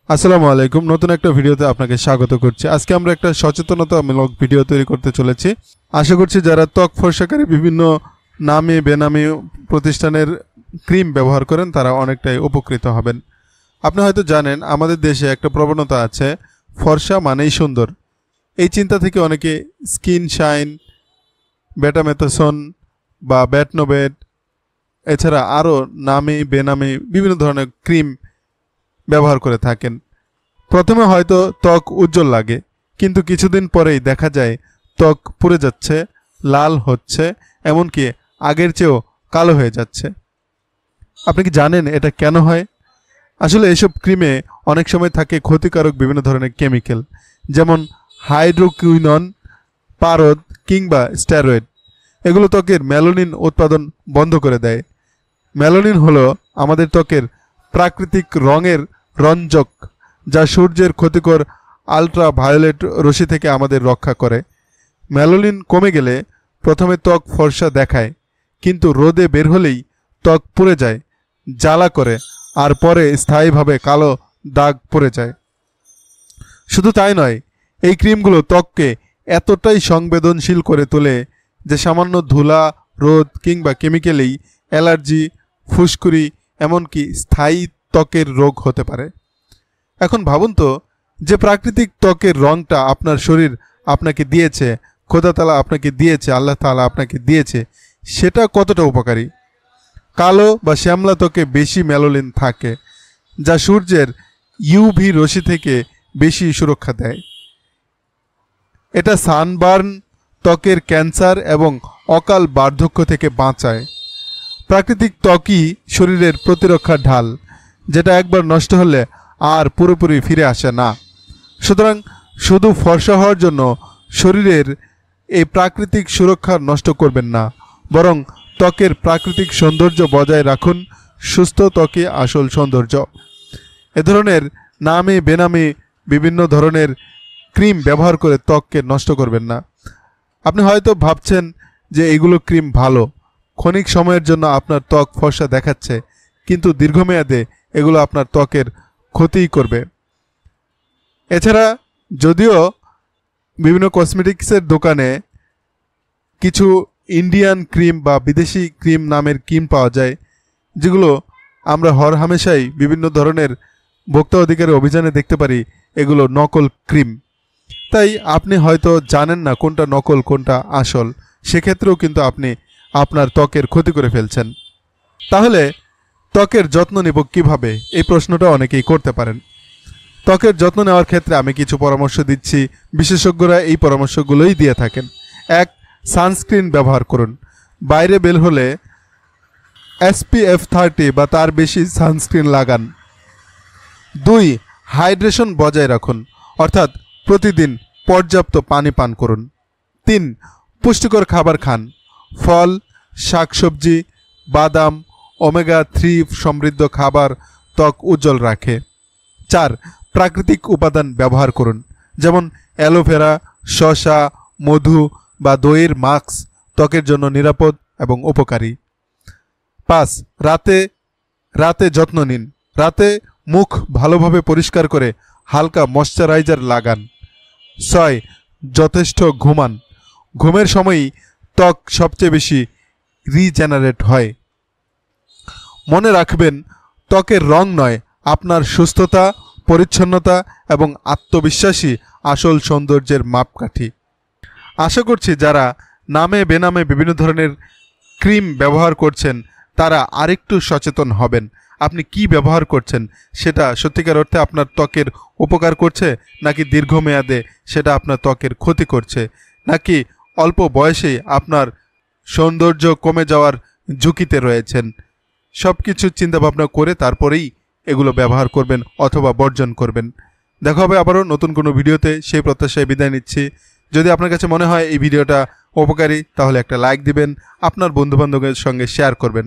আসসালামু আলাইকুম। নতুন একটা ভিডিওতে আপনাকে স্বাগত করছি। আজকে আমরা একটা সচেতনতামূলক ভিডিও তৈরি করতে চলেছি। আশা করছি যারা ত্বক ফর্সাকারী বিভিন্ন নামী বেনামী প্রতিষ্ঠানের ক্রিম ব্যবহার করেন তারা অনেকটাই উপকৃত হবেন। আপনি হয়তো জানেন আমাদের দেশে একটা প্রবণতা আছে, ফর্সা মানেই সুন্দর। এই চিন্তা থেকে অনেকে স্কিন শাইন, বেটামেথসন বা ব্যাটনোবেট এছাড়া আরও নামী বেনামী বিভিন্ন ধরনের ক্রিম ব্যবহার করে থাকেন। প্রথমে হয়তো ত্বক উজ্জ্বল লাগে, কিন্তু কিছুদিন পরেই দেখা যায় ত্বক পুড়ে যাচ্ছে, লাল হচ্ছে, এমনকি আগের চেয়েও কালো হয়ে যাচ্ছে। আপনি কি জানেন এটা কেন হয়? আসলে এসব ক্রিমে অনেক সময় থাকে ক্ষতিকারক বিভিন্ন ধরনের কেমিক্যাল, যেমন হাইড্রোকুইনন, পারদ কিংবা স্টেরয়েড। এগুলো ত্বকের মেলানিন উৎপাদন বন্ধ করে দেয়। মেলানিন হলো আমাদের ত্বকের প্রাকৃতিক রঙের রঞ্জক, যা সূর্যের ক্ষতিকর আলট্রা ভায়োলেট রশ্মি থেকে আমাদের রক্ষা করে। মেলানিন কমে গেলে প্রথমে ত্বক ফর্সা দেখায়, কিন্তু রোদে বের হলেই ত্বক পুড়ে যায়, জ্বালা করে, আর পরে স্থায়ীভাবে কালো দাগ পড়ে যায়। শুধু তাই নয়, এই ক্রিমগুলো ত্বককে এতটাই সংবেদনশীল করে তোলে যে সামান্য ধুলা, রোদ কিংবা কেমিক্যালেই অ্যালার্জি, ফুসকুড়ি, এমনকি স্থায়ী ত্বকের রোগ হতে পারে। এখন ভাবুন তো, যে প্রাকৃতিক ত্বকের রঙটা আপনার শরীর আপনাকে দিয়েছে, খোদা তাআলা আপনাকে দিয়েছে, আল্লাহ তাআলা আপনাকে দিয়েছে, সেটা কতটা উপকারী। কালো বা শ্যামলা ত্বকে বেশি মেলানিন থাকে, যা সূর্যের ইউভি রশ্মি থেকে বেশি সুরক্ষা দেয়। এটা সানবার্ন, ত্বকের ক্যান্সার এবং অকাল বার্ধক্য থেকে বাঁচায়। প্রাকৃতিক ত্বকই শরীরের প্রতিরক্ষার ঢাল, যেটা একবার নষ্ট হলে আর পুরোপুরি ফিরে আসে না। সুতরাং শুধু ফর্সা হওয়ার জন্য শরীরের এই প্রাকৃতিক সুরক্ষা নষ্ট করবেন না, বরং ত্বকের প্রাকৃতিক সৌন্দর্য বজায় রাখুন। সুস্থ ত্বকই আসল সৌন্দর্য। এ ধরনের নামী বেনামী বিভিন্ন ধরনের ক্রিম ব্যবহার করে ত্বককে নষ্ট করবেন না। আপনি হয়তো ভাবছেন যে এগুলো ক্রিম ভালো, ক্ষণিক সময়ের জন্য আপনার ত্বক ফর্সা দেখাচ্ছে, কিন্তু দীর্ঘমেয়াদে এগুলো আপনার ত্বকের ক্ষতিই করবে। এছাড়া যদিও বিভিন্ন কসমেটিক্সের দোকানে কিছু ইন্ডিয়ান ক্রিম বা বিদেশি ক্রিম নামের ক্রিম পাওয়া যায়, যেগুলো আমরা হরহামেশাই বিভিন্ন ধরনের ভোক্তা অধিকারের অভিযানে দেখতে পারি এগুলো নকল ক্রিম। তাই আপনি হয়তো জানেন না কোনটা নকল কোনটা আসল, সেক্ষেত্রেও কিন্তু আপনি আপনার ত্বকের ক্ষতি করে ফেলছেন। তাহলে ত্বকের যত্ন নেব কিভাবে, এই প্রশ্নটা অনেকেই করতে পারেন। ত্বকের যত্ন নেওয়ার ক্ষেত্রে আমি কিছু পরামর্শ দিচ্ছি, বিশেষজ্ঞরা এই পরামর্শগুলোই দিয়ে থাকেন। 1. সানস্ক্রিন ব্যবহার করুন। বাইরে বের হলে SPF 30 বা তার বেশি সানস্ক্রিন লাগান। 2. হাইড্রেশন বজায় রাখুন, অর্থাৎ প্রতিদিন পর্যাপ্ত পানি পান করুন। 3. পুষ্টিকর খাবার খান। ফল, শাকসবজি, বাদাম, ওমেগা 3 সমৃদ্ধ খাবার ত্বক উজ্জ্বল রাখে। 4. প্রাকৃতিক উপাদান ব্যবহার করুন, যেমন অ্যালোভেরা, শসা, মধু বা দইয়ের মাস্ক ত্বকের জন্য নিরাপদ এবং উপকারী। 5. রাতে যত্ন নিন। রাতে মুখ ভালোভাবে পরিষ্কার করে হালকা ময়শ্চারাইজার লাগান। 6. যথেষ্ট ঘুমান। ঘুমের সময়ই ত্বক সবচেয়ে বেশি রিজেনারেট হয়। মনে রাখবেন, ত্বকের রং নয়, আপনার সুস্থতা, পরিচ্ছন্নতা এবং আত্মবিশ্বাসী আসল সৌন্দর্যের মাপকাঠি। আশা করছি যারা নামে বেনামে বিভিন্ন ধরনের ক্রিম ব্যবহার করছেন তারা আরেকটু সচেতন হবেন। আপনি কি ব্যবহার করছেন সেটা সত্যিকার অর্থে আপনার ত্বকের উপকার করছে, নাকি দীর্ঘমেয়াদে সেটা আপনার ত্বকের ক্ষতি করছে, নাকি অল্প বয়সেই আপনার সৌন্দর্য কমে যাওয়ার ঝুঁকিতে রয়েছেন। সব কিছু চিন্তাভাবনা করে তারপরেই এগুলো ব্যবহার করবেন অথবা বর্জন করবেন। দেখা হবে আবারও নতুন কোনো ভিডিওতে, সেই প্রত্যাশায় বিদায় নিচ্ছি। যদি আপনার কাছে মনে হয় এই ভিডিওটা উপকারী, তাহলে একটা লাইক দিবেন, আপনার বন্ধুবান্ধবের সঙ্গে শেয়ার করবেন।